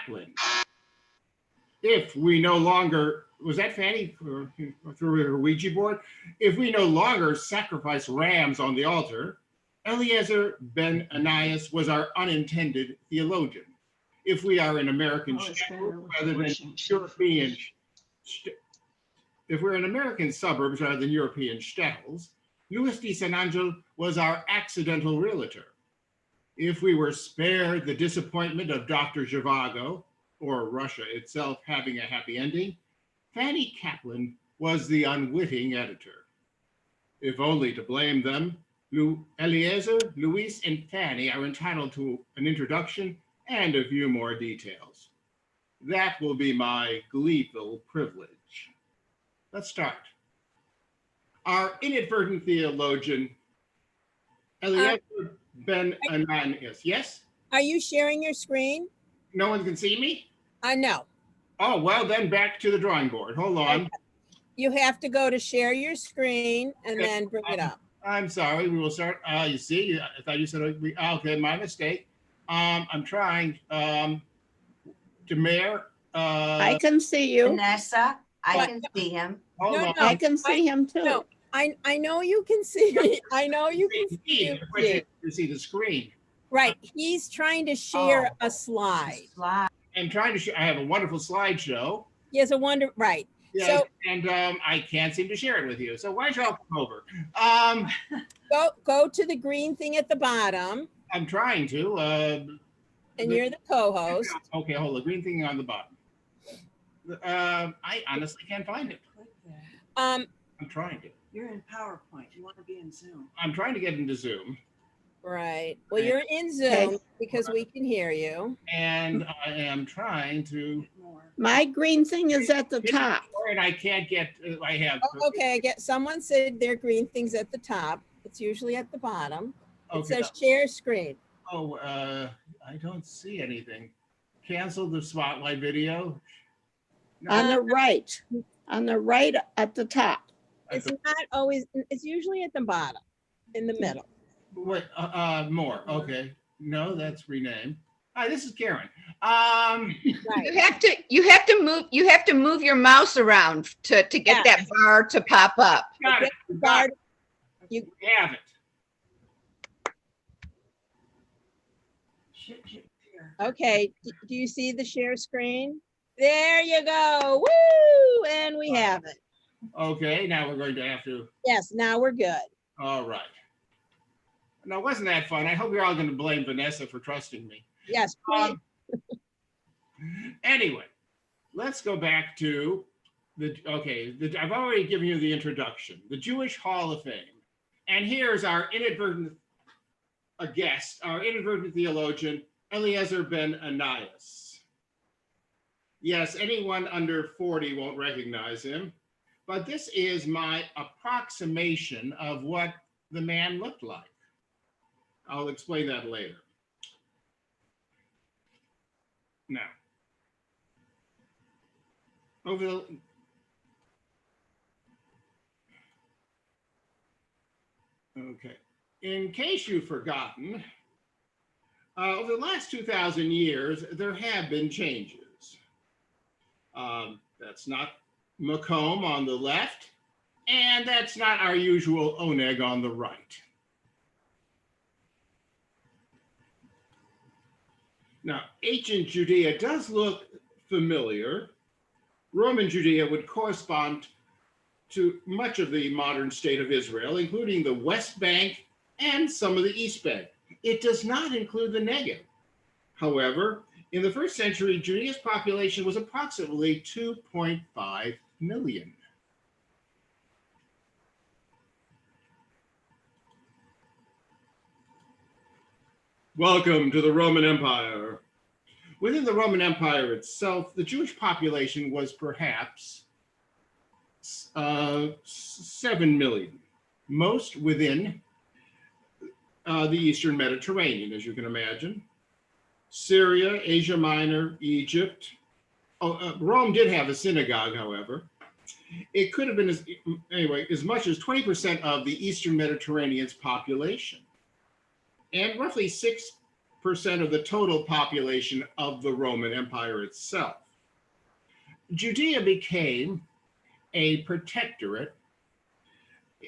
Kaplan. If we no longer, was that Fanny through her Ouija board? If we no longer sacrifice rams on the altar, Eliezer ben Anias was our unintended theologian. If we are in American shtetl rather than European, if we're in American suburbs rather than European shtetls, Louis de San Angel was our accidental realtor. If we were spared the disappointment of Dr. Zhivago, or Russia itself having a happy ending, Fanny Kaplan was the unwitting editor. If only to blame them, Eliezer, Louise, and Fanny are entitled to an introduction and a few more details. That will be my gleeful privilege. Let's start. Our inadvertent theologian, Eliezer ben Anias. Yes? Are you sharing your screen? No one can see me? No. Oh, well, then back to the drawing board. Hold on. Okay. You have to go to share your screen and then bring it up. I'm sorry. We will start. You see, I thought you said, okay, my mistake. I'm trying. Demare. I can see you. Vanessa, I can see him. Hold on. I can see him too. No, I know you can see me. I know you can see me. You see the screen. Right. He's trying to share a slide. I'm trying to I have a wonderful slideshow. He has a right. Yes, So, and I can't seem to share it with you. So why don't you all come over? go to the green thing at the bottom. I'm trying to. And you're the co-host. Okay, hold the green thing on the bottom. I honestly can't find it. I'm trying to. You're in PowerPoint. You want to be in Zoom. I'm trying to get into Zoom. Right. Well, you're in Zoom because we can hear you. And I am trying to. My green thing is at the top. And I can't get, I have. Okay, someone said their green thing's at the top. It's usually at the bottom. It says share screen. Oh, I don't see anything. Cancel the spotlight video. No. On the right at the top. It's not always, it's usually at the bottom, in the middle. Wait, more. Okay. No, that's renamed. Hi, this is Karen. Right. You have to move your mouse around to get that bar to pop up. Got it. You have it. Okay. Do you see the share screen? There you go. Woo! And we have it. Okay. Now we're going to have to. Yes. Now we're good. All right. Now, wasn't that fun? I hope you're all going to blame Vanessa for trusting me. Yes. Anyway, let's go back to I've already given you the introduction, the Jewish Hall of Fame. And here's our inadvertent guest, our inadvertent theologian, Eliezer ben Anias. Yes, anyone under 40 won't recognize him, but this is my approximation of what the man looked like. I'll explain that later. Now, in case you've forgotten, over the last 2,000 years, there have been changes. That's not Macomb on the left, and that's not our usual Oneg on the right. Now, ancient Judea does look familiar. Roman Judea would correspond to much of the modern state of Israel, including the West Bank and some of the East Bank. It does not include the Negev. However, in the first century, Judea's population was approximately 2.5 million. Welcome to the Roman Empire. Within the Roman Empire itself, the Jewish population was perhaps 7 million, most within the Eastern Mediterranean, as you can imagine. Syria, Asia Minor, Egypt. Rome did have a synagogue, however. It could have been, as much as 20% of the Eastern Mediterranean's population. And roughly 6 of the total population of the Roman Empire itself. Judea became a protectorate,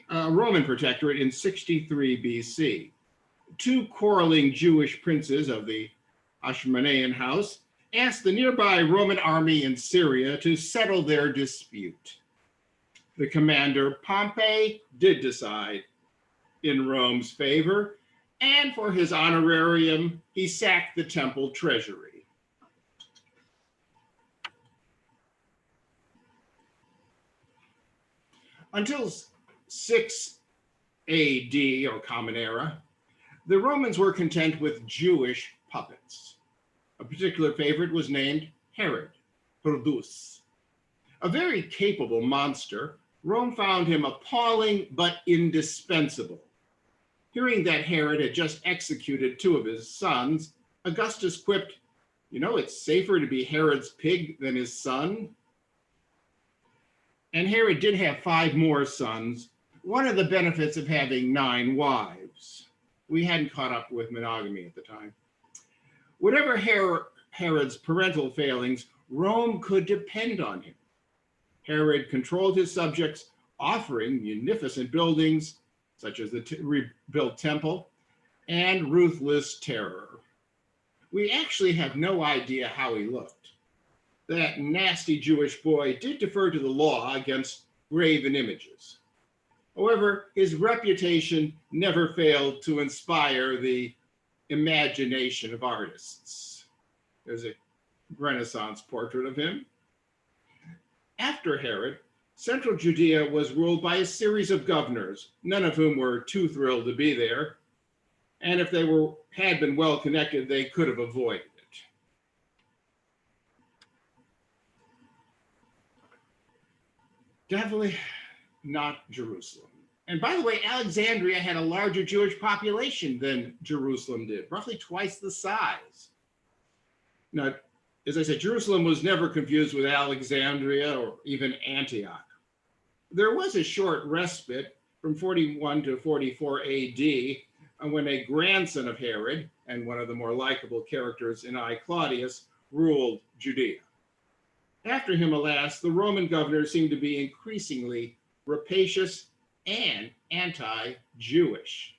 a Roman protectorate in 63 BC. Two quarreling Jewish princes of the Ashmonean house asked the nearby Roman army in Syria to settle their dispute. The commander, Pompey, did decide in Rome's favor, and for his honorarium, he sacked the temple treasury. Until 6 AD, or Common Era, the Romans were content with Jewish puppets. A particular favorite was named Herod, Herodus. A very capable monster, Rome found him appalling but indispensable. Hearing that Herod had just executed 2 of his sons, Augustus quipped, "You know, it's safer to be Herod's pig than his son." And Herod did have 5 more sons, one of the benefits of having 9 wives. We hadn't caught up with monogamy at the time. Whatever Herod's parental failings, Rome could depend on him. Herod controlled his subjects, offering munificent buildings, such as the rebuilt temple, and ruthless terror. We actually have no idea how he looked. That nasty Jewish boy did defer to the law against graven images. However, his reputation never failed to inspire the imagination of artists. There's a Renaissance portrait of him. After Herod, central Judea was ruled by a series of governors, none of whom were too thrilled to be there. And if they had been well connected, they could have avoided it. Definitely not Jerusalem. And by the way, Alexandria had a larger Jewish population than Jerusalem did, roughly twice the size. Now, as I said, Jerusalem was never confused with Alexandria or even Antioch. There was a short respite from 41 to 44 AD when a grandson of Herod and one of the more likable characters in I, Claudius, ruled Judea. After him, alas, the Roman governors seemed to be increasingly rapacious and anti-Jewish.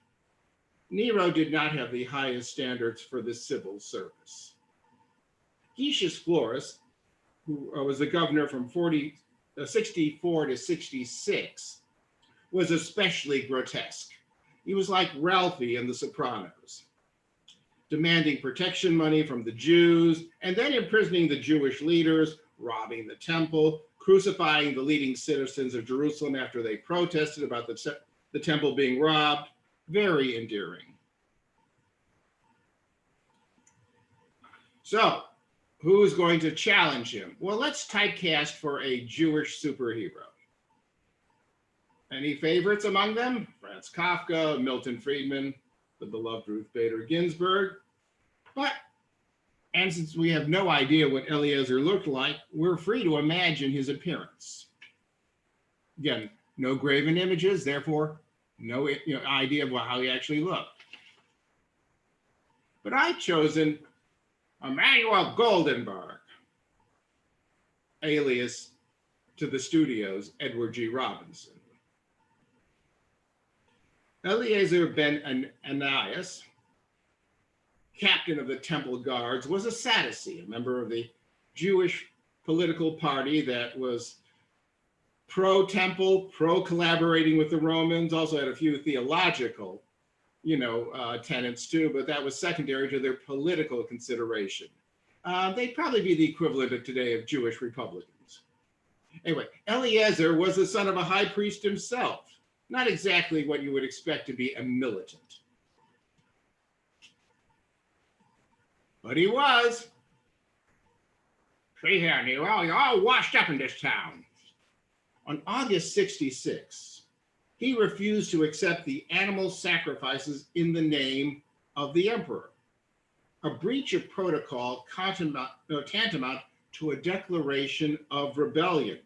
Nero did not have the highest standards for the civil service. Decius Florus, who was the governor from 64 to 66, was especially grotesque. He was like Ralphie in The Sopranos, demanding protection money from the Jews and then imprisoning the Jewish leaders, robbing the temple, crucifying the leading citizens of Jerusalem after they protested about the temple being robbed. Very endearing. So, who's going to challenge him? Well, let's typecast for a Jewish superhero. Any favorites among them? Franz Kafka, Milton Friedman, the beloved Ruth Bader Ginsburg. And since we have no idea what Eliezer looked like, we're free to imagine his appearance. Again, no graven images, therefore no idea of how he actually looked. But I've chosen Emanuel Goldenberg, alias to the studios, Edward G. Robinson. Eliezer ben Ananias, captain of the Temple Guards, was a Sadducee, a member of the Jewish political party that was pro-temple, pro-collaborating with the Romans, also had a few theological, tenets too, but that was secondary to their political consideration. They'd probably be the equivalent of today of Jewish Republicans. Anyway, Eliezer was the son of a high priest himself, not exactly what you would expect to be a militant. But he was. See here, Nero, you're all washed up in this town. On August 66, he refused to accept the animal sacrifices in the name of the emperor, a breach of protocol tantamount to a declaration of rebellion.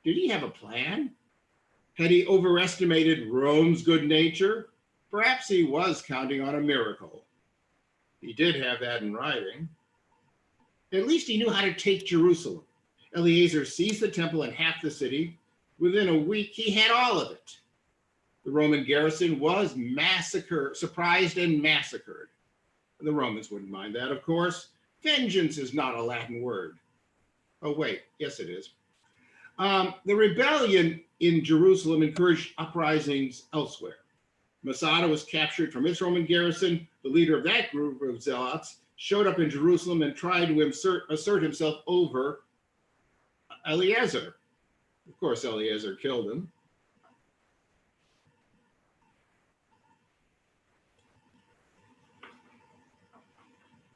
Did he have a plan? Had he overestimated Rome's good nature? Perhaps he was counting on a miracle. He did have that in writing. At least he knew how to take Jerusalem. Eleazar seized the temple and half the city. Within a week, he had all of it. The Roman garrison was massacred, surprised and massacred. The Romans wouldn't mind that, of course. Vengeance is not a Latin word. Oh, wait, yes, it is. The rebellion in Jerusalem encouraged uprisings elsewhere. Masada was captured from its Roman garrison. The leader of that group of zealots showed up in Jerusalem and tried to assert himself over Eleazar. Of course, Eleazar killed him.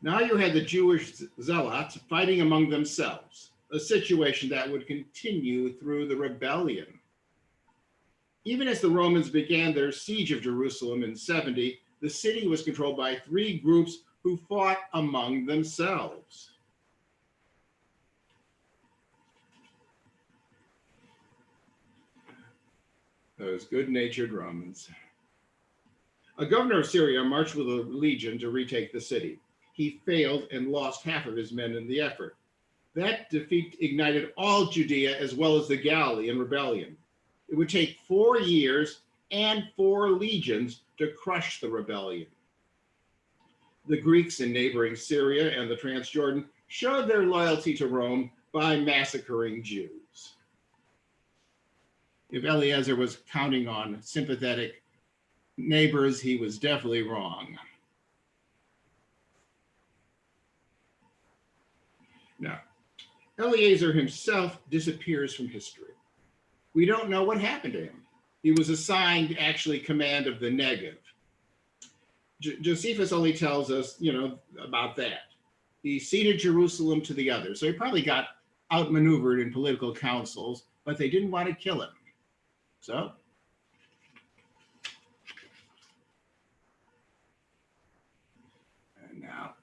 Now you had the Jewish zealots fighting among themselves, a situation that would continue through the rebellion. Even as the Romans began their siege of Jerusalem in 70, the city was controlled by three groups who fought among themselves. Those good-natured Romans. A governor of Syria marched with a legion to retake the city. He failed and lost half of his men in the effort. That defeat ignited all Judea as well as the Galilee in rebellion. It would take 4 years and 4 legions to crush the rebellion. The Greeks in neighboring Syria and the Transjordan showed their loyalty to Rome by massacring Jews. If Eleazar was counting on sympathetic neighbors, he was definitely wrong. Now, Eleazar himself disappears from history. We don't know what happened to him. He was assigned actually command of the Negev. Josephus only tells us, about that. He ceded Jerusalem to the others. So he probably got outmaneuvered in political councils, but they didn't want to kill him. So and now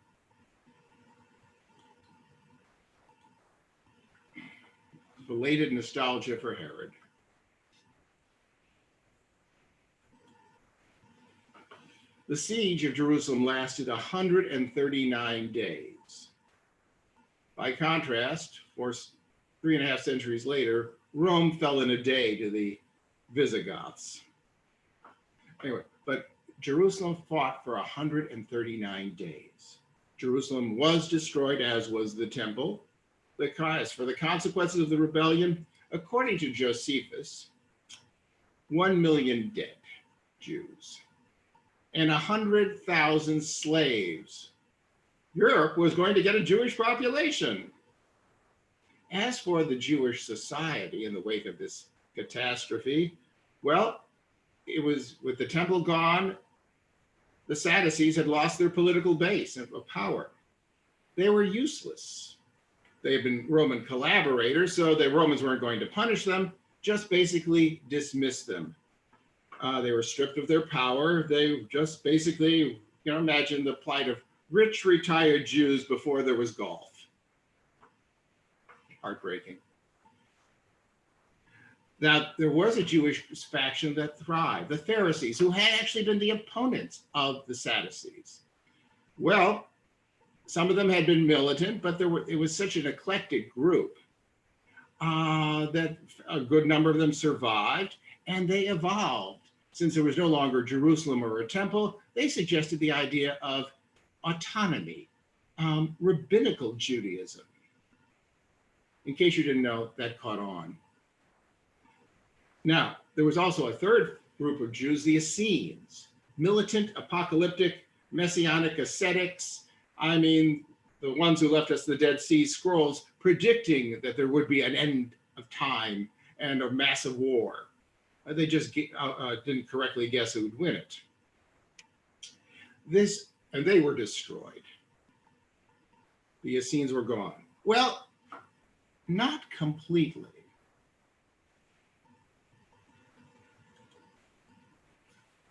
belated nostalgia for Herod. The siege of Jerusalem lasted 139 days. By contrast, 3.5 centuries later, Rome fell in a day to the Visigoths. Anyway, but Jerusalem fought for 139 days. Jerusalem was destroyed, as was the temple. For the consequences of the rebellion, according to Josephus, 1 million dead Jews and 100,000 slaves. Europe was going to get a Jewish population. As for the Jewish society in the wake of this catastrophe, well, it was with the temple gone, the Sadducees had lost their political base of power. They were useless. They had been Roman collaborators, so the Romans weren't going to punish them, just basically dismiss them. They were stripped of their power. They just basically, imagine the plight of rich retired Jews before there was golf. Heartbreaking. Now, there was a Jewish faction that thrived, the Pharisees, who had actually been the opponents of the Sadducees. Well, some of them had been militant, but it was such an eclectic group that a good number of them survived, and they evolved. Since there was no longer Jerusalem or a temple, they suggested the idea of autonomy, rabbinical Judaism. In case you didn't know, that caught on. Now, there was also a third group of Jews, the Essenes, militant, apocalyptic, messianic ascetics. I mean, the ones who left us the Dead Sea Scrolls predicting that there would be an end of time and a massive war. They just didn't correctly guess who would win it. And they were destroyed. The Essenes were gone. Well, not completely.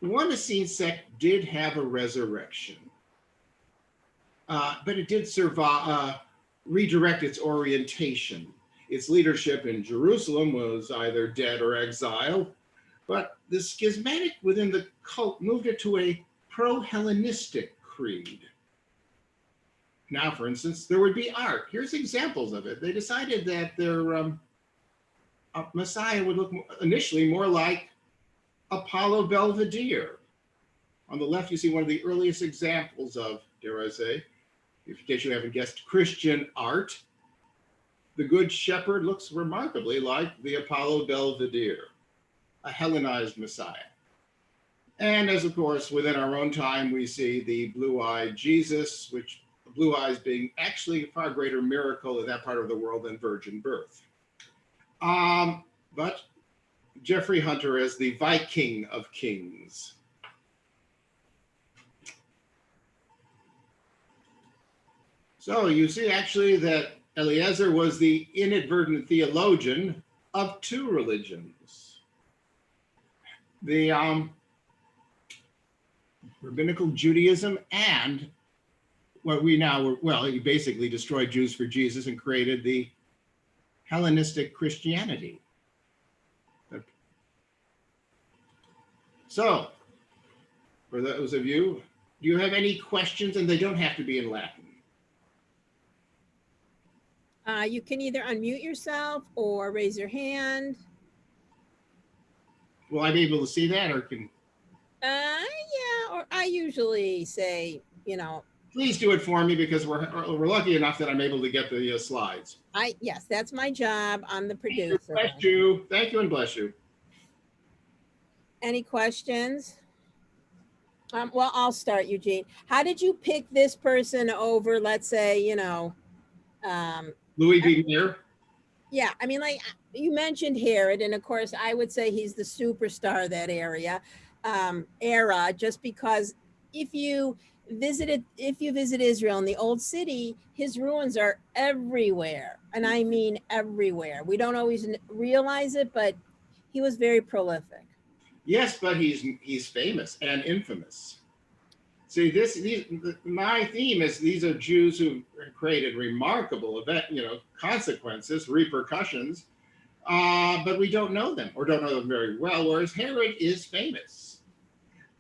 One Essene sect did have a resurrection, but it did survive, redirect its orientation. Its leadership in Jerusalem was either dead or exiled, but the schismatic within the cult moved it to a pro-Hellenistic creed. Now, for instance, there would be art. Here's examples of it. They decided that their Messiah would look initially more like Apollo Belvedere. On the left, you see one of the earliest examples of, dare I say, in case you haven't guessed, Christian art. The Good Shepherd looks remarkably like the Apollo Belvedere, a Hellenized Messiah. And as of course, within our own time, we see the blue-eyed Jesus, which blue eyes being actually a far greater miracle in that part of the world than virgin birth. But Jeffrey Hunter as the Viking of Kings. So you see actually that Eliezer was the inadvertent theologian of two religions. The rabbinical Judaism and what we now, well, he basically destroyed Jews for Jesus and created the Hellenistic Christianity. So, for those of you, do you have any questions? And they don't have to be in Latin. You can either unmute yourself or raise your hand. Will I be able to see that, or can? Yeah, or I usually say, Please do it for me, because we're lucky enough that I'm able to get the slides. yes, that's my job. I'm the producer. Bless you. Thank you and bless you. Any questions? Well, I'll start, Eugene. How did you pick this person over, let's say, Louis B. Mayer. yeah, I mean, like you mentioned Herod, and of course, I would say he's the superstar of that era, just because if you visit Israel in the old city, his ruins are everywhere. And I mean everywhere. We don't always realize it, but he was very prolific. Yes, but he's famous and infamous. See, my theme is these are Jews who created remarkable consequences, repercussions, but we don't know them or don't know them very well, whereas Herod is famous.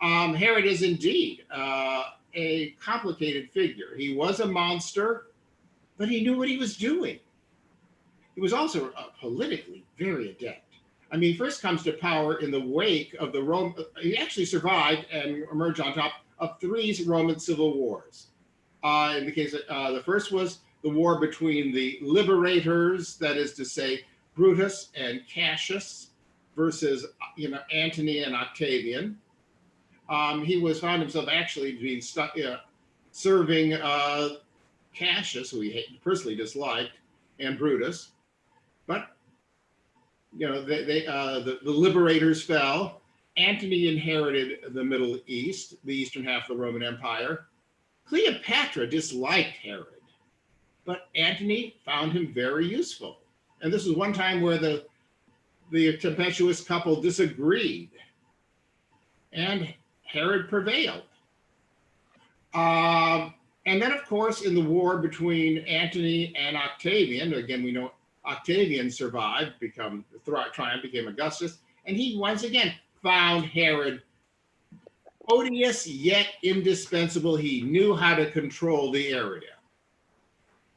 Herod is indeed a complicated figure. He was a monster, but he knew what he was doing. He was also politically very adept. I mean, first comes to power in the wake of the Rome. He actually survived and emerged on top of 3 Roman civil wars. In the case of, the first was the war between the liberators, that is to say, Brutus and Cassius, versus Antony and Octavian. He found himself actually being stuck serving Cassius, who he personally disliked, and Brutus. But the liberators fell. Antony inherited the Middle East, the eastern half of the Roman Empire. Cleopatra disliked Herod, but Antony found him very useful. And this was one time where the tempestuous couple disagreed, and Herod prevailed. And then, of course, in the war between Antony and Octavian, again, we know Octavian survived, triumph, became Augustus, and he once again found Herod odious yet indispensable. He knew how to control the area.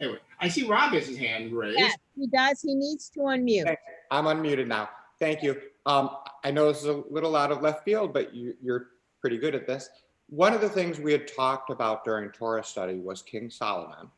Anyway, I see Rob has his hand raised. Yes, he does. He needs to unmute. Thanks. I'm unmuted now. Thank you. I know this is a little out of left field, but you're pretty good at this. One of the things we had talked about during Torah study was King Solomon.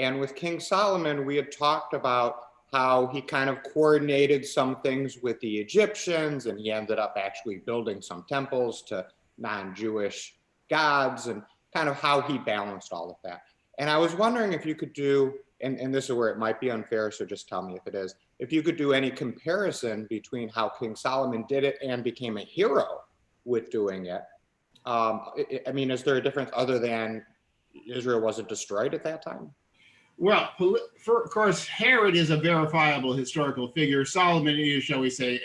And with King Solomon, we had talked about how he kind of coordinated some things with the Egyptians, and he ended up actually building some temples to non-Jewish gods, and kind of how he balanced all of that. And I was wondering if you could do, and this is where it might be unfair, so just tell me if it is, if you could do any comparison between how King Solomon did it and became a hero with doing it. I mean, is there a difference other than Israel wasn't destroyed at that time? Well, of course, Herod is a verifiable historical figure. Solomon is, shall we say,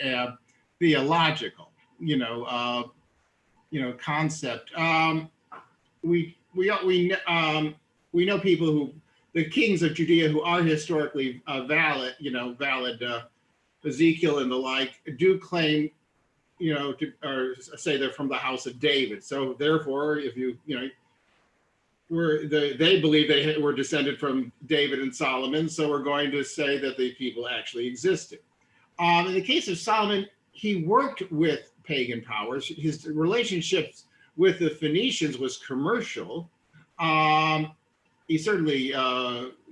theological, concept. We know people who, the kings of Judea, who are historically valid, Ezekiel and the like, do claim, or say they're from the house of David. So therefore, if they believe they were descended from David and Solomon, so we're going to say that the people actually existed. In the case of Solomon, he worked with pagan powers. His relationships with the Phoenicians was commercial. He certainly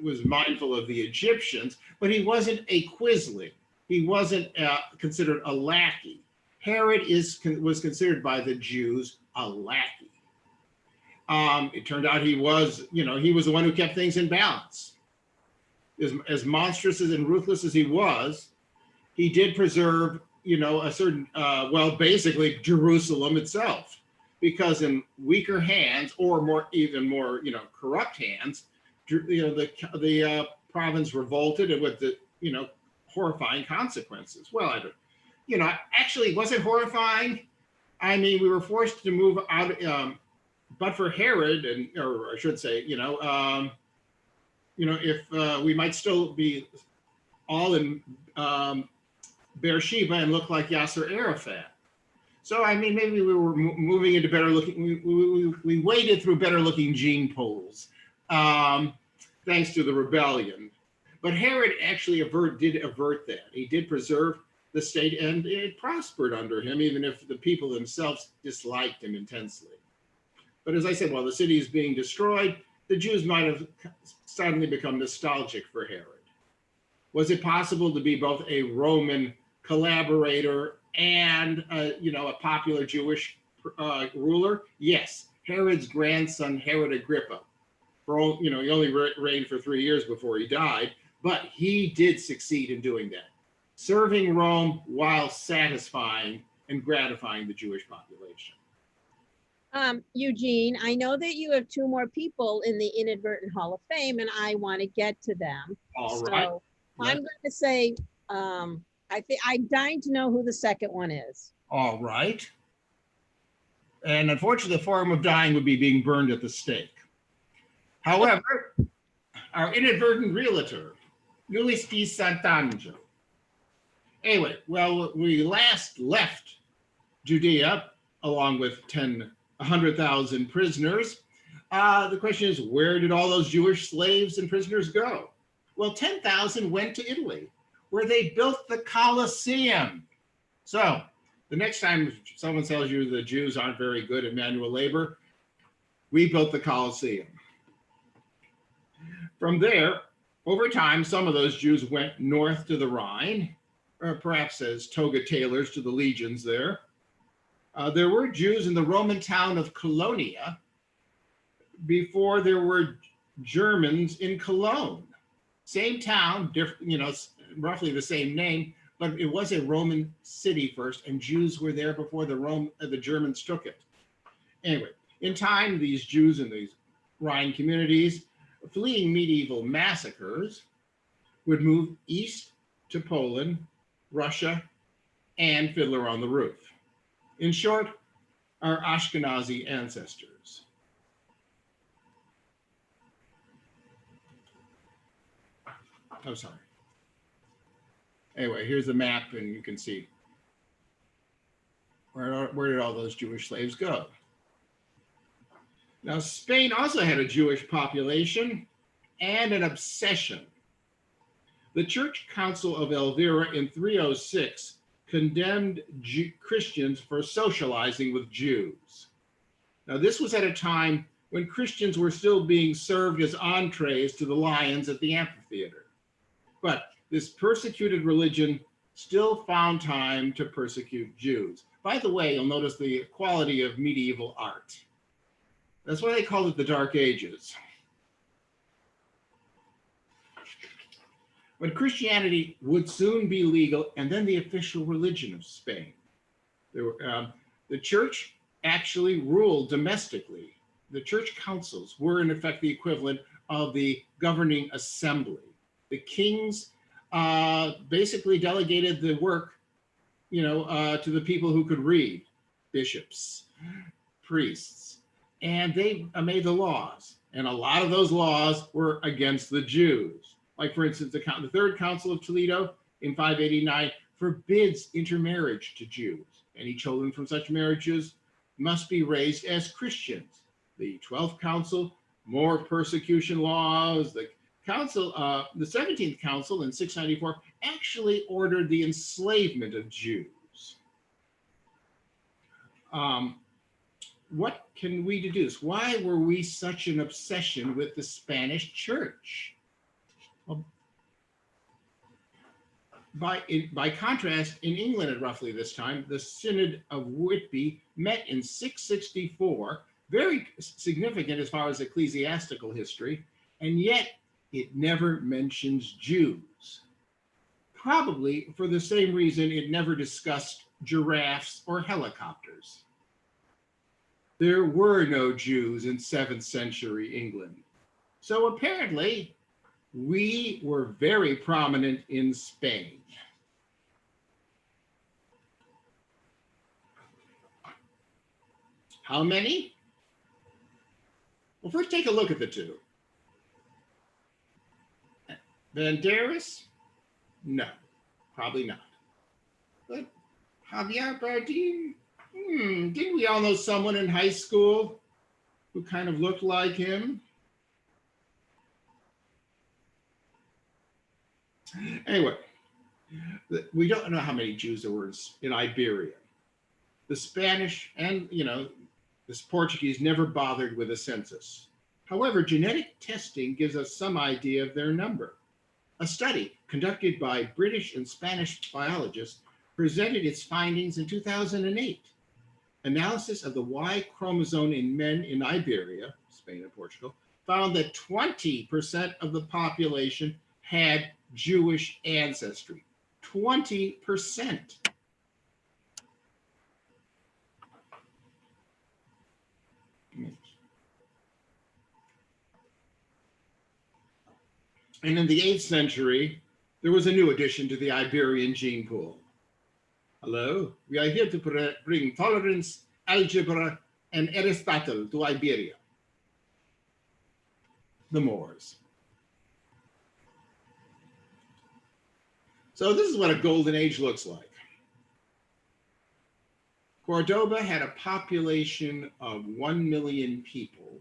was mindful of the Egyptians, but he wasn't a quisling. He wasn't considered a lackey. Herod was considered by the Jews a lackey. It turned out he was the one who kept things in balance. As monstrous and ruthless as he was, he did preserve, a certain, basically Jerusalem itself, because in weaker hands or even more, corrupt hands, the province revolted and with the, horrifying consequences. Well, actually, was it horrifying? I mean, we were forced to move out, but for Herod, or I should say, if we might still be all in Beersheba and look like Yasser Arafat. So, I mean, maybe we were moving into better looking, we waded through better looking gene pools, thanks to the rebellion. But Herod actually did avert that. He did preserve the state, and it prospered under him, even if the people themselves disliked him intensely. But as I said, while the city is being destroyed, the Jews might have suddenly become nostalgic for Herod. Was it possible to be both a Roman collaborator and a popular Jewish ruler? Yes. Herod's grandson, Herod Agrippa, he only reigned for 3 years before he died, but he did succeed in doing that, serving Rome while satisfying and gratifying the Jewish population. Eugene, I know that you have 2 more people in the Inadvertent Hall of Fame, and I want to get to them. All right. So I'm going to say, I'm dying to know who the second one is. All right. And unfortunately, the form of dying would be being burned at the stake. However, our inadvertent realtor, Luis P. Sant'Angelo. Anyway, well, we last left Judea along with 100,000 prisoners. The question is, where did all those Jewish slaves and prisoners go? Well, 10,000 went to Italy, where they built the Colosseum. So the next time someone tells you the Jews aren't very good at manual labor, we built the Colosseum. From there, over time, some of those Jews went north to the Rhine, or perhaps as toga tailors to the legions there. There were Jews in the Roman town of Colonia before there were Germans in Cologne. Same town, roughly the same name, but it was a Roman city first, and Jews were there before the Germans took it. Anyway, in time, these Jews in these Rhine communities, fleeing medieval massacres, would move east to Poland, Russia, and Fiddler on the Roof. In short, our Ashkenazi ancestors. Oh, sorry. Anyway, here's the map, and you can see where did all those Jewish slaves go. Now, Spain also had a Jewish population and an obsession. The Church Council of Elvira in 306 condemned Christians for socializing with Jews. Now, this was at a time when Christians were still being served as entrees to the lions at the amphitheater. But this persecuted religion still found time to persecute Jews. By the way, you'll notice the quality of medieval art. That's why they called it the Dark Ages. But Christianity would soon be legal and then the official religion of Spain. The church actually ruled domestically. The church councils were in effect the equivalent of the governing assembly. The kings basically delegated the work, to the people who could read, bishops, priests, and they made the laws. And a lot of those laws were against the Jews. Like, for instance, the Third Council of Toledo in 589 forbids intermarriage to Jews. Any children from such marriages must be raised as Christians. The 12th Council more persecution laws. The 17th Council in 694 actually ordered the enslavement of Jews. What can we deduce? Why were we such an obsession with the Spanish church? Well, by contrast, in England at roughly this time, the Synod of Whitby met in 664, very significant as far as ecclesiastical history, and yet it never mentions Jews. Probably for the same reason it never discussed giraffes or helicopters. There were no Jews in 7th century England. So apparently, we were very prominent in Spain. How many? Well, first take a look at the two. Banderas? No, probably not. But Javier Bardem? Didn't we all know someone in high school who kind of looked like him? Anyway, we don't know how many Jews there were in Iberia. The Spanish and, the Portuguese never bothered with a census. However, genetic testing gives us some idea of their number. A study conducted by British and Spanish biologists presented its findings in 2008. Analysis of the Y chromosome in men in Iberia, Spain and Portugal, found that 20% of the population had Jewish ancestry. 20%. And in the 8th century, there was a new addition to the Iberian gene pool. Hello, we are here to bring tolerance, algebra, and Aristotle to Iberia. The Moors. So this is what a golden age looks like. Cordoba had a population of 1 million people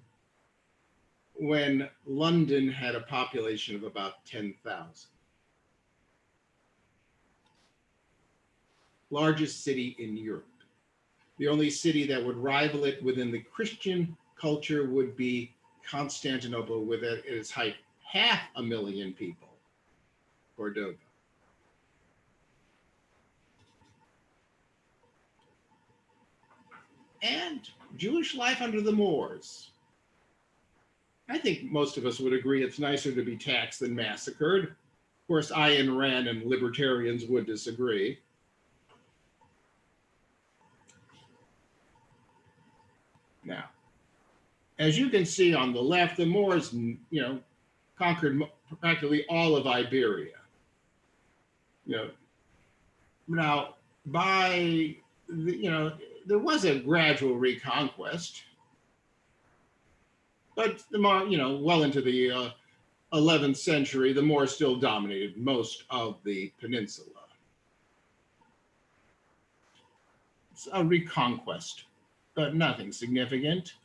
when London had a population of about 10,000. Largest city in Europe. The only city that would rival it within the Christian culture would be Constantinople, with at its height 500,000 people. Cordoba. And Jewish life under the Moors. I think most of us would agree it's nicer to be taxed than massacred. Of course, Ayn Rand and libertarians would disagree. Now, as you can see on the left, the Moors, conquered practically all of Iberia. Now, there was a gradual reconquest, but well into the 11th century, the Moors still dominated most of the peninsula. It's a reconquest, but nothing significant.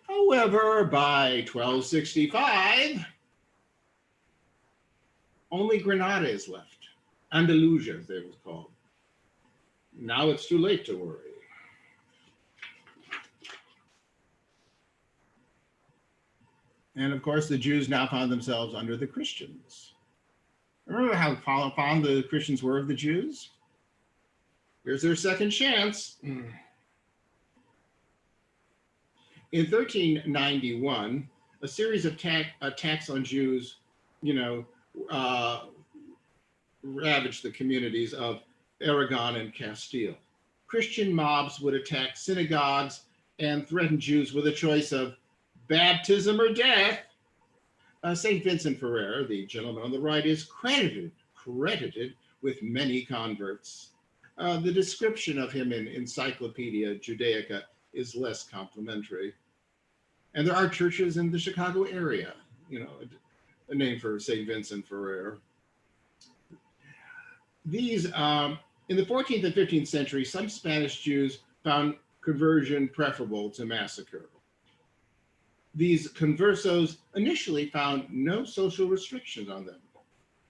However, by 1265, only Granada is left. Andalusia, as it was called. Now it's too late to worry. And of course, the Jews now found themselves under the Christians. Remember how fond the Christians were of the Jews? Here's their second chance. In 1391, a series of attacks on Jews, ravaged the communities of Aragon and Castile. Christian mobs would attack synagogues and threaten Jews with a choice of baptism or death. St. Vincent Ferrer, the gentleman on the right, is credited with many converts. The description of him in Encyclopedia Judaica is less complimentary. And there are churches in the Chicago area, a name for St. Vincent Ferrer. These, in the 14th and 15th century, some Spanish Jews found conversion preferable to massacre. these conversos initially found no social restrictions on them.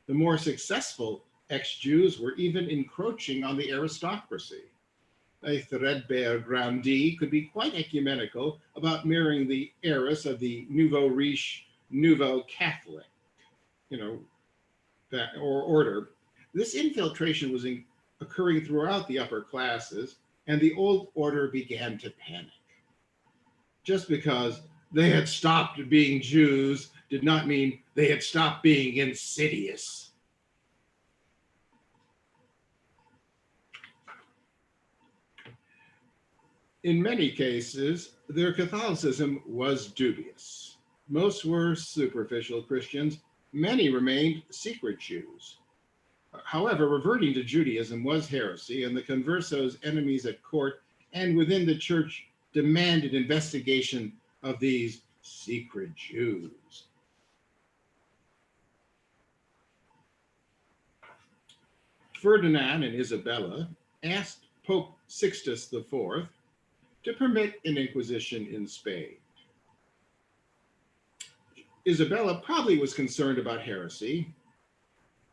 The more successful ex-Jews were even encroaching on the aristocracy. A threadbare grandee could be quite ecumenical about marrying the heiress of the nouveau riche, nouveau Catholic, or order. This infiltration was occurring throughout the upper classes, and the old order began to panic. Just because they had stopped being Jews did not mean they had stopped being insidious. In many cases, their Catholicism was dubious. Most were superficial Christians. Many remained secret Jews. However, reverting to Judaism was heresy, and the conversos' enemies at court and within the church demanded investigation of these secret Jews. Ferdinand and Isabella asked Pope Sixtus IV to permit an Inquisition in Spain. Isabella probably was concerned about heresy.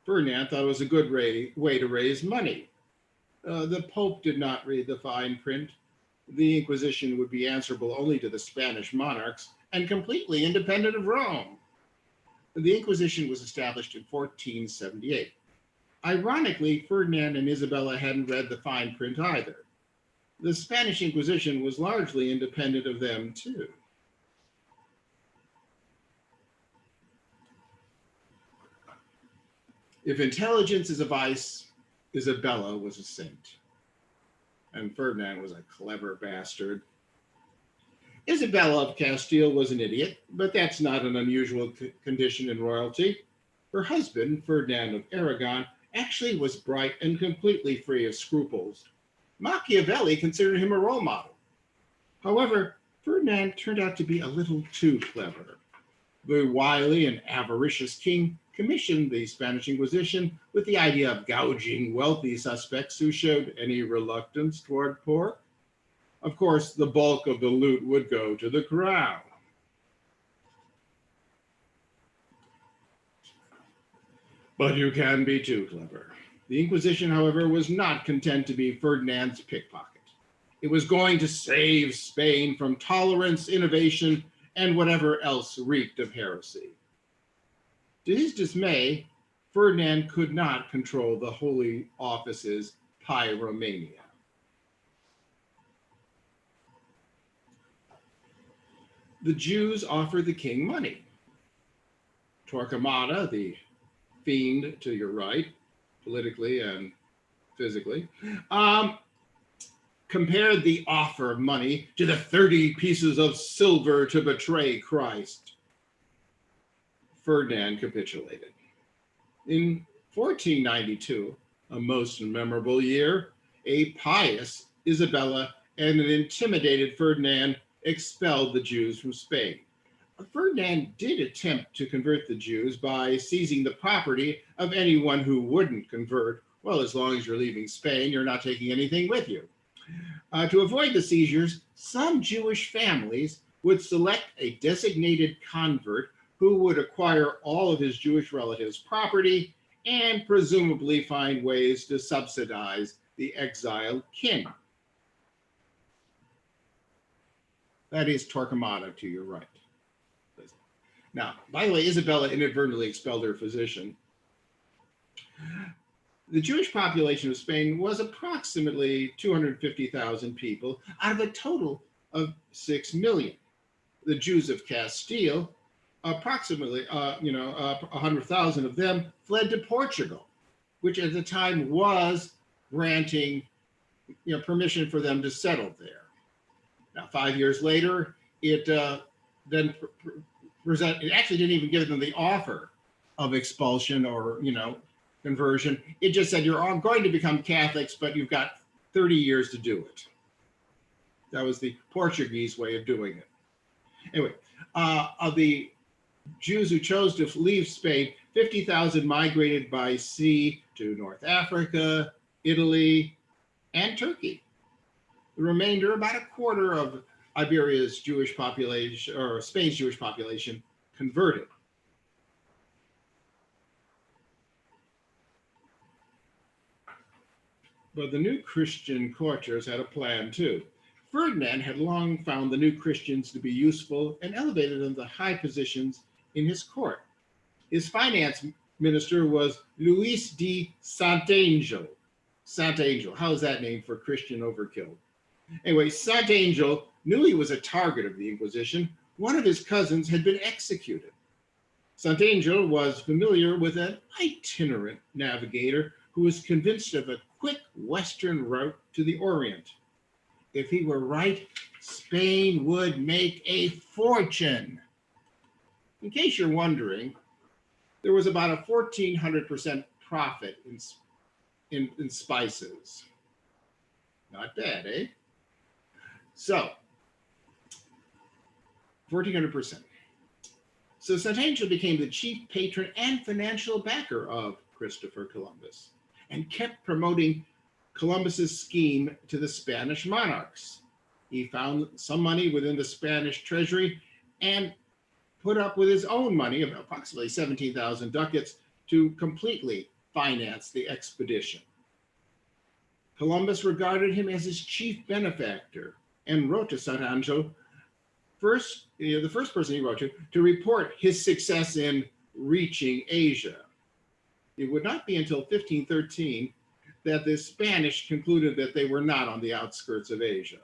Ferdinand thought it was a good way to raise money. The Pope did not read the fine print. The Inquisition would be answerable only to the Spanish monarchs and completely independent of Rome. The Inquisition was established in 1478. Ironically, Ferdinand and Isabella hadn't read the fine print either. The Spanish Inquisition was largely independent of them too. If intelligence is a vice, Isabella was a saint. And Ferdinand was a clever bastard. Isabella of Castile was an idiot, but that's not an unusual condition in royalty. Her husband, Ferdinand of Aragon, actually was bright and completely free of scruples. Machiavelli considered him a role model. However, Ferdinand turned out to be a little too clever. The wily and avaricious king commissioned the Spanish Inquisition with the idea of gouging wealthy suspects who showed any reluctance toward pork. Of course, the bulk of the loot would go to the crown. But you can be too clever. The Inquisition, however, was not content to be Ferdinand's pickpocket. It was going to save Spain from tolerance, innovation, and whatever else reeked of heresy. To his dismay, Ferdinand could not control the Holy Office's pyromania. The Jews offered the king money. Torquemada, the fiend to your right, politically and physically, compared the offer of money to the 30 pieces of silver to betray Christ. Ferdinand capitulated. In 1492, a most memorable year, a pious Isabella and an intimidated Ferdinand expelled the Jews from Spain. Ferdinand did attempt to convert the Jews by seizing the property of anyone who wouldn't convert. Well, as long as you're leaving Spain, you're not taking anything with you. To avoid the seizures, some Jewish families would select a designated convert who would acquire all of his Jewish relatives' property and presumably find ways to subsidize the exiled king. That is Torquemada to your right. Now, by the way, Isabella inadvertently expelled her physician. The Jewish population of Spain was approximately 250,000 people out of a total of 6 million. The Jews of Castile, approximately 100,000 of them fled to Portugal, which at the time was granting permission for them to settle there. Now, 5 years later, it actually didn't even give them the offer of expulsion or conversion. It just said you're all going to become Catholics, but you've got 30 years to do it. That was the Portuguese way of doing it. Anyway, of the Jews who chose to leave Spain, 50,000 migrated by sea to North Africa, Italy, and Turkey. The remainder, about a quarter of Iberia's Jewish population, or Spain's Jewish population, converted. But the new Christian courtiers had a plan too. Ferdinand had long found the new Christians to be useful and elevated them to high positions in his court. His finance minister was Luis de Sant'Angelo. Sant'Angelo, how is that name for Christian overkill? Anyway, Sant'Angelo knew he was a target of the Inquisition. One of his cousins had been executed. Sant'Angelo was familiar with an itinerant navigator who was convinced of a quick Western route to the Orient. If he were right, Spain would make a fortune. In case you're wondering, there was about a 1,400% profit in spices. Not bad, eh? So, 1,400%. So Sant'Angelo became the chief patron and financial backer of Christopher Columbus and kept promoting Columbus's scheme to the Spanish monarchs. He found some money within the Spanish treasury and put up with his own money of approximately 17,000 ducats to completely finance the expedition. Columbus regarded him as his chief benefactor and wrote to Sant'Angelo, the first person he wrote to report his success in reaching Asia. It would not be until 1513 that the Spanish concluded that they were not on the outskirts of Asia.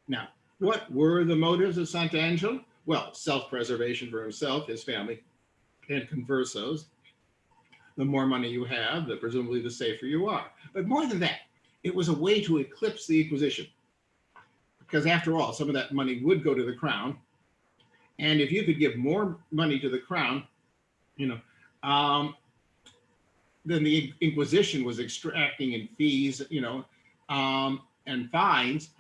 Now, what were the motives of Sant'Angelo? Well, self-preservation for himself, his family, and conversos. The more money you have, presumably the safer you are. But more than that, it was a way to eclipse the Inquisition. Because after all, some of that money would go to the crown. And if you could give more money to the crown, then the Inquisition was extracting in fees, and fines,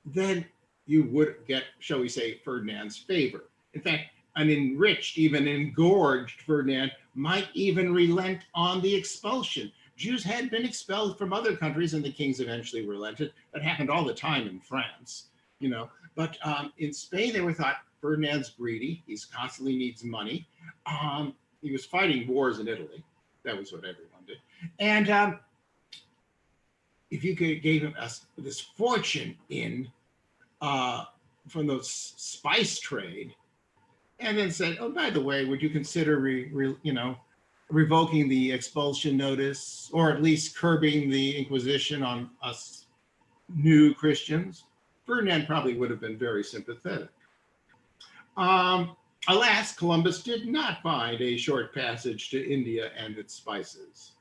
then you would get, shall we say, Ferdinand's favor. In fact, an enriched, even engorged Ferdinand might even relent on the expulsion. Jews had been expelled from other countries and the kings eventually relented. That happened all the time in France, But in Spain, they were thought, Ferdinand's greedy. He constantly needs money. He was fighting wars in Italy. That was what everyone did. And if you gave him this fortune from the spice trade, and then said, oh, by the way, would you consider revoking the expulsion notice, or at least curbing the Inquisition on us new Christians? Ferdinand probably would have been very sympathetic. Alas, Columbus did not find a short passage to India and its spices.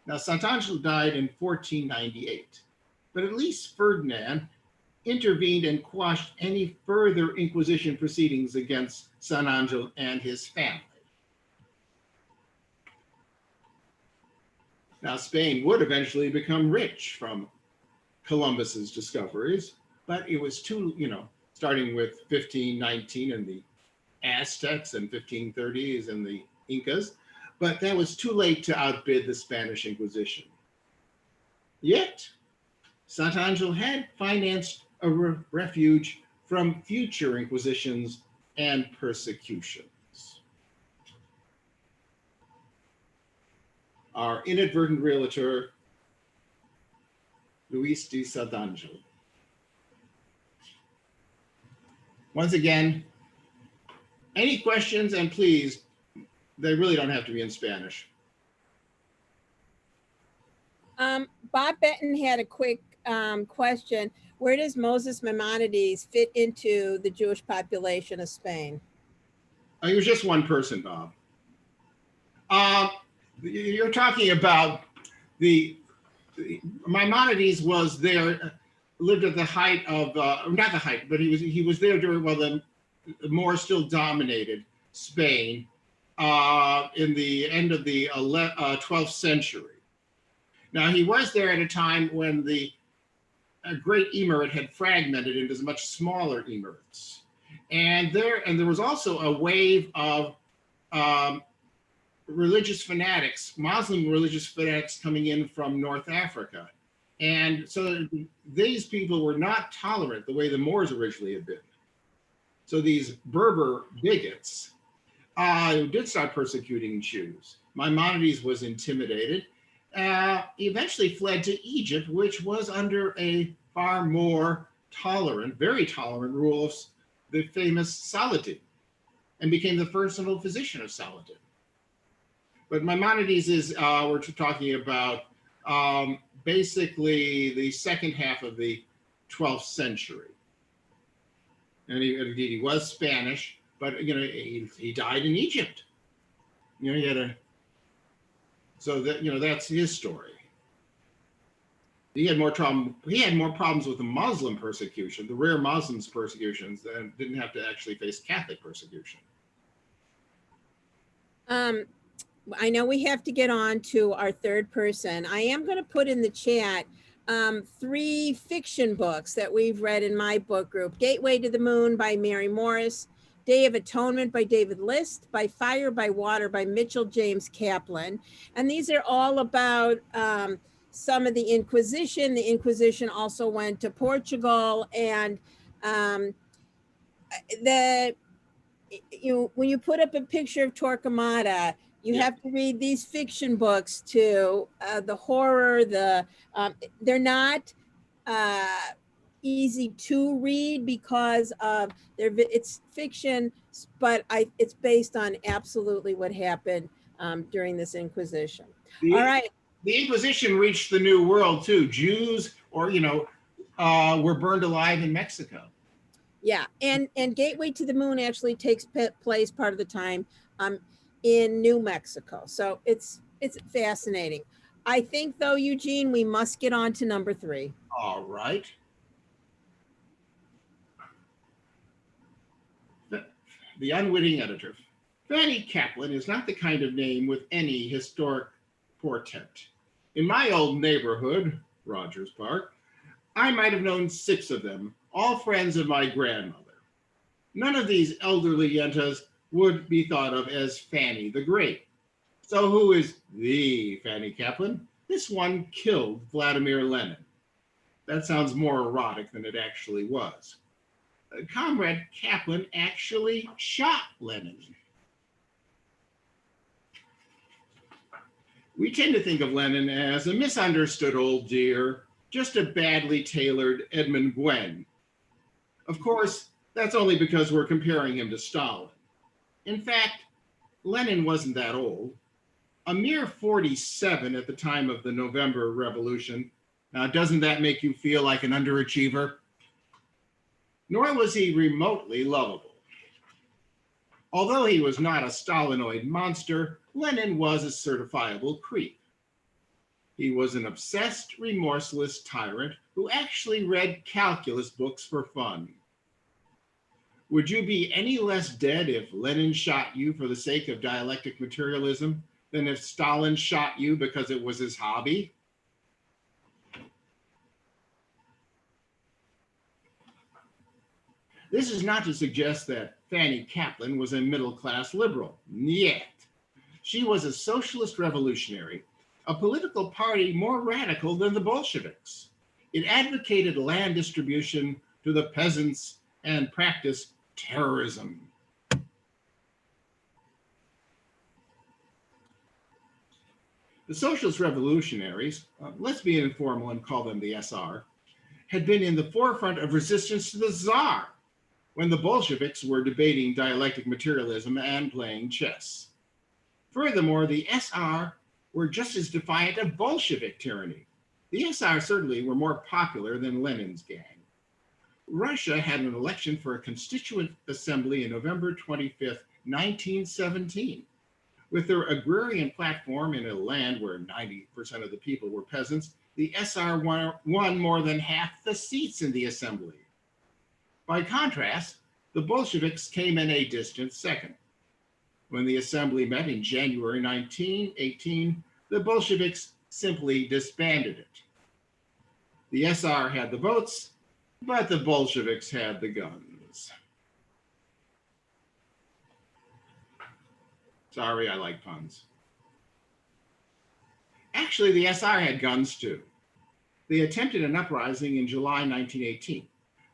Now, Sant'Angelo died in 1498, but at least Ferdinand intervened and quashed any further Inquisition proceedings against Sant'Angelo and his family. Now, Spain would eventually become rich from Columbus's discoveries, but it was too, starting with 1519 and the Aztecs and 1530s and the Incas, but that was too late to outbid the Spanish Inquisition. Yet, Sant'Angelo had financed a refuge from future Inquisitions and persecutions. Our inadvertent realtor, Luis de Sant'Angelo. Once again, any questions, and please, they really don't have to be in Spanish. Bob Benton had a quick question. Where does Moses Maimonides fit into the Jewish population of Spain? He was just one person, Bob. You're talking about Maimonides was there, lived at the height of, not the height, but he was there during, the Moors still dominated Spain in the end of the 12th century. Now, he was there at a time when the great emirate had fragmented into much smaller emirates. And there was also a wave of religious fanatics, Muslim religious fanatics coming in from North Africa. And so these people were not tolerant the way the Moors originally had been. So these Berber bigots did start persecuting Jews. Maimonides was intimidated, eventually fled to Egypt, which was under a far more tolerant, very tolerant rule of the famous Saladin, and became the personal physician of Saladin. But Maimonides is, we're talking about basically the second half of the 12th century. And he was Spanish, but you know, he died in Egypt. You know, he had a, so that, you know, that's his story. He had more problems with the Muslim persecution, the rare Muslims persecutions, and didn't have to actually face Catholic persecution. I know we have to get on to our third person. I am going to put in the chat 3 fiction books that we've read in my book group. Gateway to the Moon by Mary Morris, Day of Atonement by David List, By Fire, by Water by Mitchell James Kaplan. And these are all about some of the Inquisition. The Inquisition also went to Portugal, and when you put up a picture of Torquemada, you have to read these fiction books too. The horror, they're not easy to read because of it's fiction, but it's based on absolutely what happened during this Inquisition. All right. The Inquisition reached the New World too. Jews, or were burned alive in Mexico. Yeah, and Gateway to the Moon actually takes place part of the time in New Mexico. So it's fascinating. I think though, Eugene, we must get on to number 3. All right. The Unwitting Editor. Fanny Kaplan is not the kind of name with any historic portent. In my old neighborhood, Rogers Park, I might have known 6 of them, all friends of my grandmother. None of these elderly yentas would be thought of as Fanny the Great. So who is the Fanny Kaplan? This one killed Vladimir Lenin. That sounds more erotic than it actually was. Comrade Kaplan actually shot Lenin. We tend to think of Lenin as a misunderstood old dear, just a badly tailored Edmund Gwen. Of course, that's only because we're comparing him to Stalin. In fact, Lenin wasn't that old. A mere 47 at the time of the November Revolution. Now, doesn't that make you feel like an underachiever? Nor was he remotely lovable. Although he was not a Stalinoid monster, Lenin was a certifiable creep. He was an obsessed, remorseless tyrant who actually read calculus books for fun. Would you be any less dead if Lenin shot you for the sake of dialectic materialism than if Stalin shot you because it was his hobby? This is not to suggest that Fanny Kaplan was a middle-class liberal. Yet. She was a socialist revolutionary, a political party more radical than the Bolsheviks. It advocated land distribution to the peasants and practiced terrorism. The socialist revolutionaries, let's be informal and call them the SR, had been in the forefront of resistance to the Tsar when the Bolsheviks were debating dialectic materialism and playing chess. Furthermore, the SR were just as defiant of Bolshevik tyranny. The SR certainly were more popular than Lenin's gang. Russia had an election for a constituent assembly in November 25th, 1917. With their agrarian platform in a land where 90% of the people were peasants, the SR won more than half the seats in the assembly. By contrast, the Bolsheviks came in a distant second. When the assembly met in January 1918, the Bolsheviks simply disbanded it. The SR had the votes, but the Bolsheviks had the guns. Sorry, I like puns. Actually, the SR had guns too. They attempted an uprising in July 1918.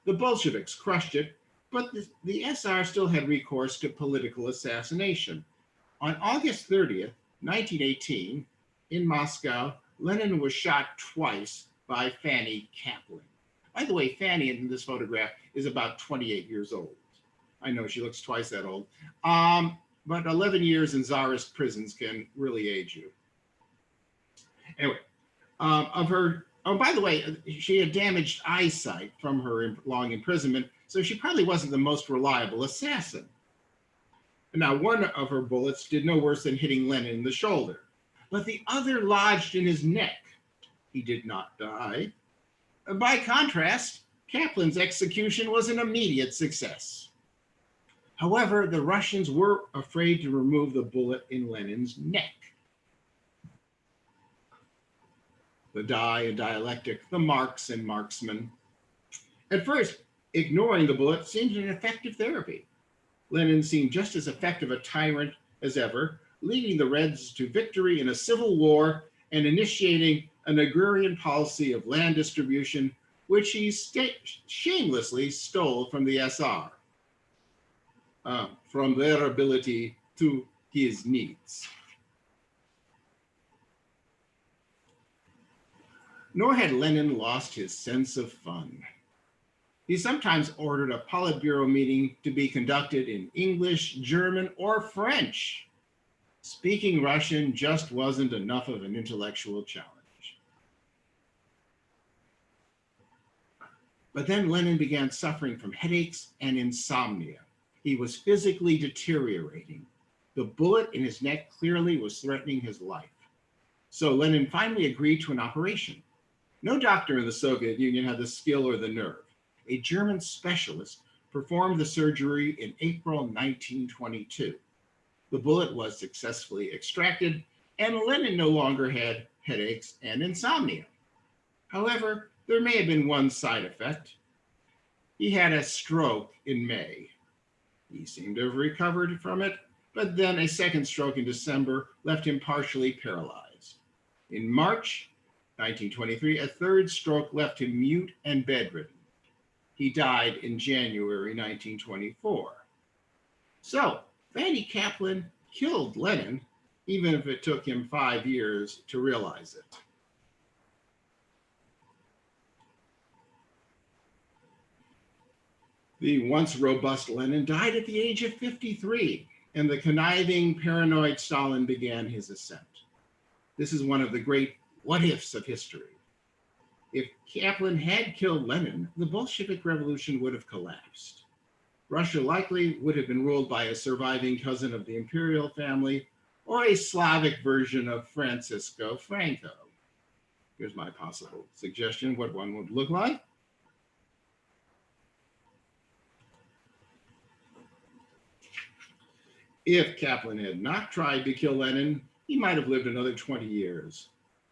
The Bolsheviks crushed it, but the SR still had recourse to political assassination. On August 30th, 1918, in Moscow, Lenin was shot twice by Fanny Kaplan. By the way, Fanny in this photograph is about 28 years old. I know she looks twice that old. But 11 years in Tsarist prisons can really age you. Anyway, by the way, she had damaged eyesight from her long imprisonment, so she probably wasn't the most reliable assassin. Now, one of her bullets did no worse than hitting Lenin in the shoulder, but the other lodged in his neck. He did not die. By contrast, Kaplan's execution was an immediate success. However, the Russians were afraid to remove the bullet in Lenin's neck. The die and dialectic, the marks and marksmen. At first, ignoring the bullet seemed an effective therapy. Lenin seemed just as effective a tyrant as ever, leading the Reds to victory in a civil war and initiating an agrarian policy of land distribution, which he shamelessly stole from the SR, from their ability to his needs. Nor had Lenin lost his sense of fun. He sometimes ordered a Politburo meeting to be conducted in English, German, or French. Speaking Russian just wasn't enough of an intellectual challenge. But then Lenin began suffering from headaches and insomnia. He was physically deteriorating. The bullet in his neck clearly was threatening his life. So Lenin finally agreed to an operation. No doctor in the Soviet Union had the skill or the nerve. A German specialist performed the surgery in April 1922. The bullet was successfully extracted, and Lenin no longer had headaches and insomnia. However, there may have been one side effect. He had a stroke in May. He seemed to have recovered from it, but then a second stroke in December left him partially paralyzed. In March 1923, a third stroke left him mute and bedridden. He died in January 1924. So, Fanny Kaplan killed Lenin, even if it took him 5 years to realize it. The once robust Lenin died at the age of 53, and the conniving, paranoid Stalin began his ascent. This is one of the great what-ifs of history. If Kaplan had killed Lenin, the Bolshevik Revolution would have collapsed. Russia likely would have been ruled by a surviving cousin of the imperial family or a Slavic version of Francisco Franco. Here's my possible suggestion what one would look like. If Kaplan had not tried to kill Lenin, he might have lived another 20 years.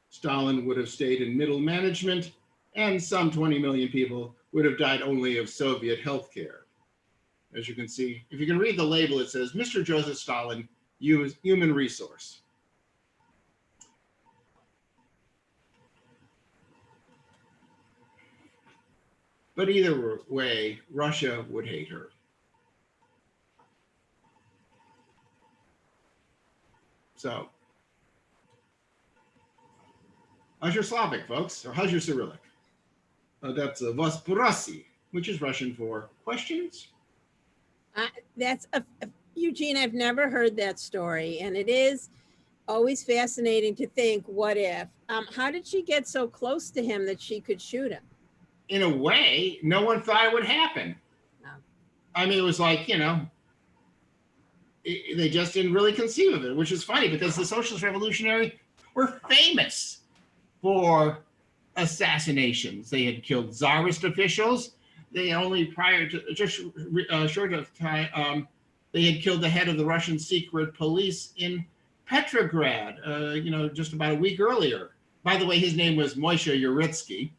Stalin would have stayed in middle management, and some 20 million people would have died only of Soviet healthcare. As you can see, if you can read the label, it says, Mr. Joseph Stalin, human resource. But either way, Russia would hate her. So, how's your Slavic, folks? Or how's your Cyrillic? That's Vosporasi, which is Russian for questions. Eugene, I've never heard that story, and it is always fascinating to think, what if? How did she get so close to him that she could shoot him? In a way, no one thought it would happen. No. I mean, it was like, they just didn't really conceive of it, which is funny because the Socialist Revolutionary were famous for assassinations. They had killed Tsarist officials. They only prior to just short of time, they had killed the head of the Russian secret police in Petrograd, just about a week earlier. By the way, his name was Moishe Uritsky.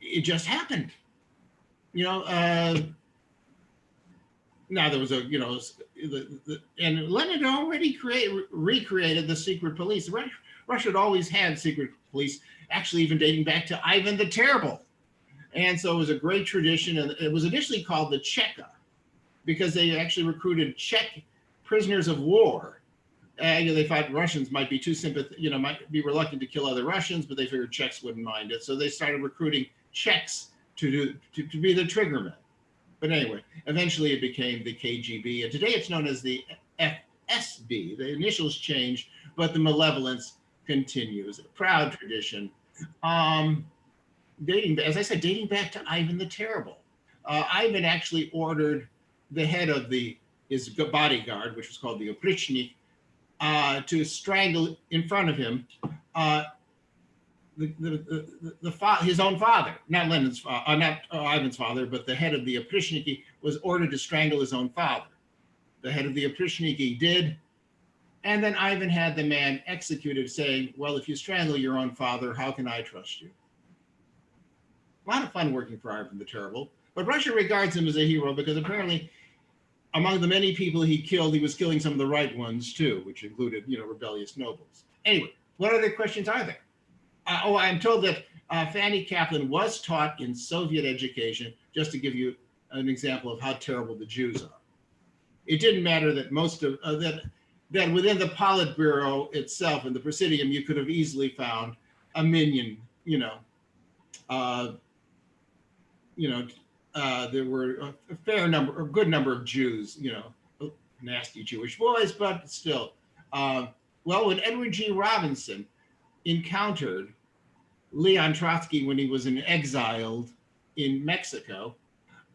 It just happened. now there was a, and Lenin had already recreated the secret police. Russia had always had secret police, actually even dating back to Ivan the Terrible. And so it was a great tradition, and it was initially called the Cheka because they actually recruited Czech prisoners of war. They thought Russians might be too might be reluctant to kill other Russians, but they figured Czechs wouldn't mind it. So they started recruiting Czechs to be the triggermen. But anyway, eventually it became the KGB, and today it's known as the FSB. The initials changed, but the malevolence continues. A proud tradition. Dating back to Ivan the Terrible. Ivan actually ordered the head of his bodyguard, which was called the Oprichnik, to strangle in front of him his own father, not Ivan's father, but the head of the Oprichniki was ordered to strangle his own father. The head of the Oprichniki did, and then Ivan had the man executed, saying, "Well, if you strangle your own father, how can I trust you?" A lot of fun working for Ivan the Terrible, but Russia regards him as a hero because apparently, among the many people he killed, he was killing some of the right ones too, which included, rebellious nobles. Anyway, what other questions are there? I'm told that Fanny Kaplan was taught in Soviet education, just to give you an example of how terrible the Jews are. It didn't matter that most of that within the Politburo itself and the Presidium, you could have easily found a minion. There were a good number of Jews. Nasty Jewish boys, but still. When Edward G. Robinson encountered Leon Trotsky when he was exiled in Mexico.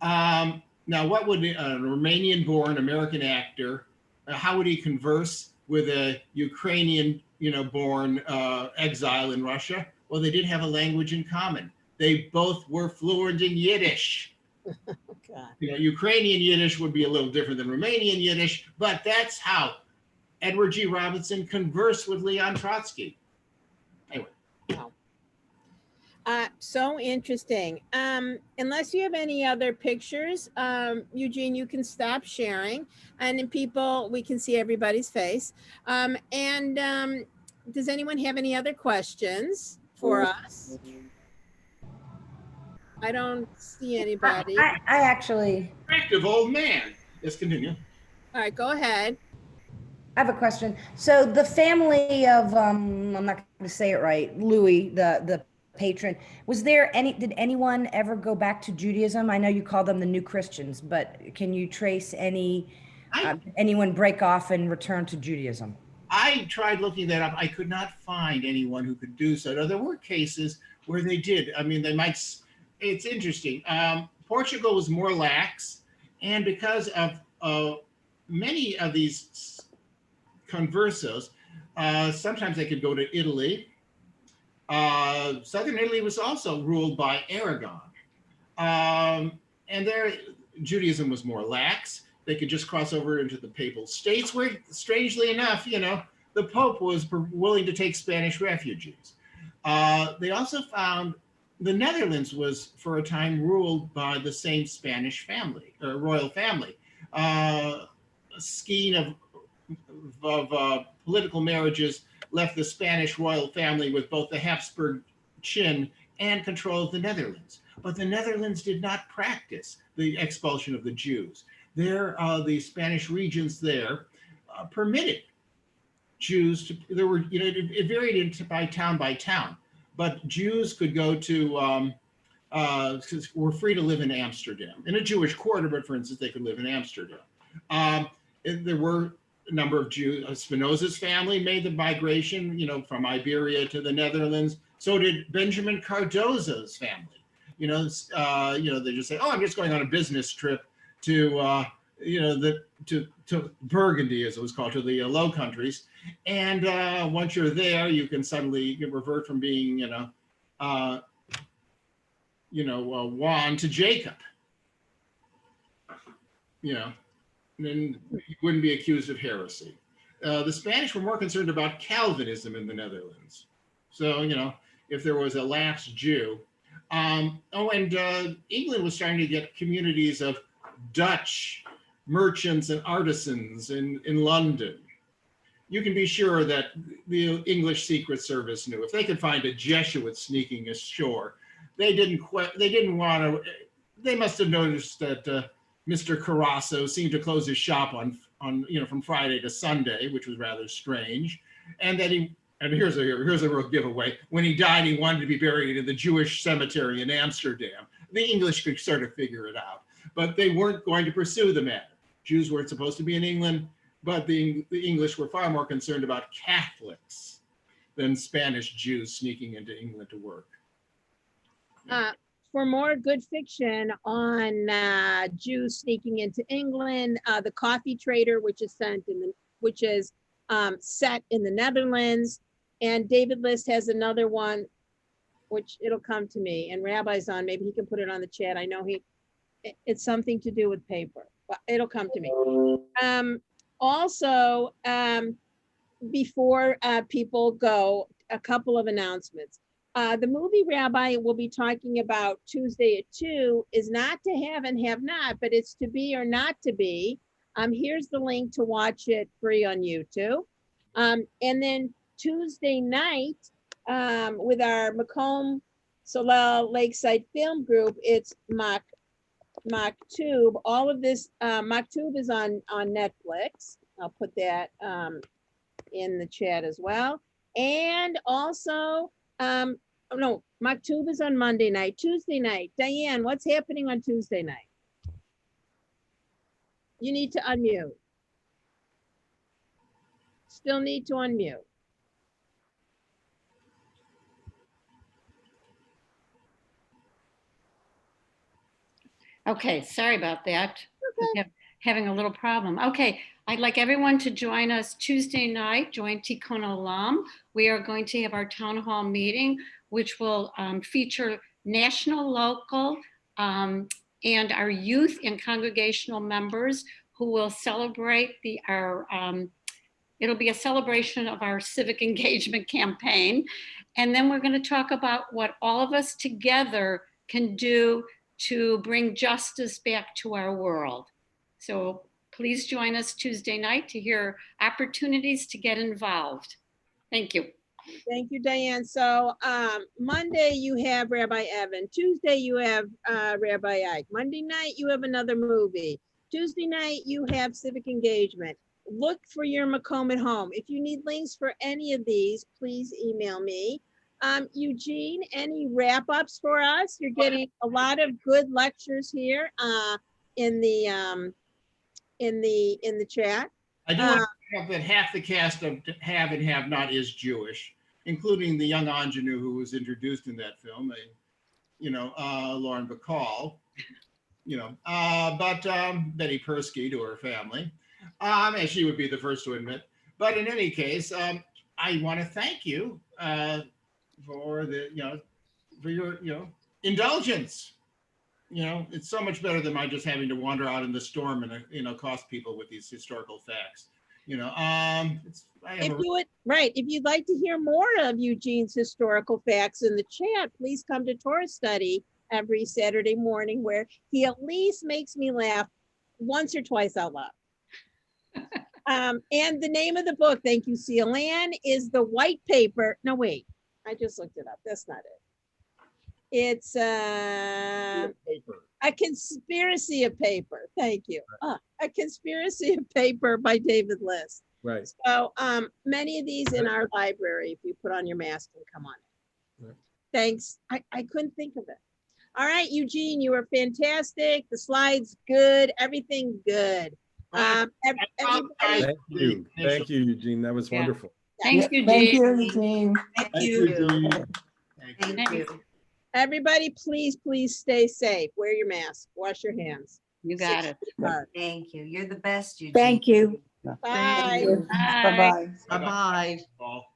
Now, what would a Romanian-born American actor, how would he converse with a Ukrainian, born exile in Russia? Well, they did have a language in common. They both were fluent in Yiddish. God. Ukrainian Yiddish would be a little different than Romanian Yiddish, but that's how Edward G. Robinson conversed with Leon Trotsky. Anyway. Wow. So interesting. Unless you have any other pictures, Eugene, you can stop sharing, and then we can see everybody's face. Does anyone have any other questions for us? I don't see anybody. I actually. Attractive old man. Let's continue. All right, go ahead. I have a question. So the family of, I'm not going to say it right, Louis, the patron, did anyone ever go back to Judaism? I know you call them the New Christians, but can you trace anyone break off and return to Judaism? I tried looking that up. I could not find anyone who could do so. Now, there were cases where they did. I mean, it's interesting. Portugal was more lax, and because of many of these conversos, sometimes they could go to Italy. Southern Italy was also ruled by Aragon. And there, Judaism was more lax. They could just cross over into the Papal States, where, strangely enough, the Pope was willing to take Spanish refugees. They also found the Netherlands was, for a time, ruled by the same Spanish family, or royal family. A skein of political marriages left the Spanish royal family with both the Habsburg chin and control of the Netherlands. But the Netherlands did not practice the expulsion of the Jews. The Spanish regions there permitted Jews to, it varied by town, but Jews could go to, were free to live in Amsterdam. In a Jewish quarter, but for instance, they could live in Amsterdam. There were a number of Jews. Spinoza's family made the migration, from Iberia to the Netherlands. So did Benjamin Cardozo's family. They just say, "Oh, I'm just going on a business trip to, to Burgundy," as it was called, to the Low Countries. And once you're there, you can suddenly revert from being, Juan to Jacob. Then you wouldn't be accused of heresy. The Spanish were more concerned about Calvinism in the Netherlands. So, if there was a lapsed Jew. England was starting to get communities of Dutch merchants and artisans in London. You can be sure that the English Secret Service knew if they could find a Jesuit sneaking ashore, they must have noticed that Mr. Carasso seemed to close his shop on from Friday to Sunday, which was rather strange, and that here's a real giveaway. When he died, he wanted to be buried in the Jewish cemetery in Amsterdam. The English could sort of figure it out, but they weren't going to pursue the matter. Jews weren't supposed to be in England, but the English were far more concerned about Catholics than Spanish Jews sneaking into England to work. For more good fiction on Jews sneaking into England, The Coffee Trader, which is set in the Netherlands, and David List has another one, which it'll come to me. And Rabbi's on, maybe he can put it on the chat. I know it's something to do with paper, but it'll come to me. Also, before people go, a couple of announcements. The movie Rabbi will be talking about Tuesday at 2 is not to have and have not, but it's to be or not to be. Here's the link to watch it free on YouTube. And then Tuesday night with our Macomb Solel Lakeside Film Group, it's Maktub. All of this, Maktub is on Netflix. I'll put that in the chat as well. And also, no, Maktub is on Monday night. Tuesday night, Diane, what's happening on Tuesday night? You need to unmute. Still need to unmute. Okay, sorry about that. Okay. Having a little problem. Okay, I'd like everyone to join us Tuesday night, join Tikkun Olam. We are going to have our town hall meeting, which will feature national, local, and our youth and congregational members who will celebrate it'll be a celebration of our civic engagement campaign. And then we're going to talk about what all of us together can do to bring justice back to our world. So please join us Tuesday night to hear opportunities to get involved. Thank you. Thank you, Diane. So Monday you have Rabbi Evan. Tuesday you have Rabbi Ike. Monday night you have another movie. Tuesday night you have civic engagement. Look for your Macomb at home. If you need links for any of these, please email me. Eugene, any wrap-ups for us? You're getting a lot of good lectures here in the chat. I do want to point out that half the cast of Have and Have Not is Jewish, including the young ingenue who was introduced in that film, Lauren Bacall, but Betty Persky to her family, and she would be the first to admit. But in any case, I want to thank you for your indulgence. It's so much better than my just having to wander out in the storm and cost people with these historical facts. If you'd like to hear more of Eugene's historical facts in the chat, please come to Torah study every Saturday morning, where he at least makes me laugh once or twice out loud. And the name of the book, thank you, Celan, is The White Paper. No, wait, I just looked it up. That's not it. It's a Conspiracy of Paper. Thank you. A Conspiracy of Paper by David List. Right. So many of these in our library, if you put on your mask and come on in. Right. Thanks. I couldn't think of it. All right, Eugene, you were fantastic. The slides, good. Everything good. Thank you. Thank you, Eugene. That was wonderful. Thanks, Eugene. Thank you, Eugene. Thank you. Thank you. Everybody, please stay safe. Wear your mask. Wash your hands. You got it. Thank you. You're the best, Eugene. Thank you. Bye. Bye-bye. Bye-bye. Paul.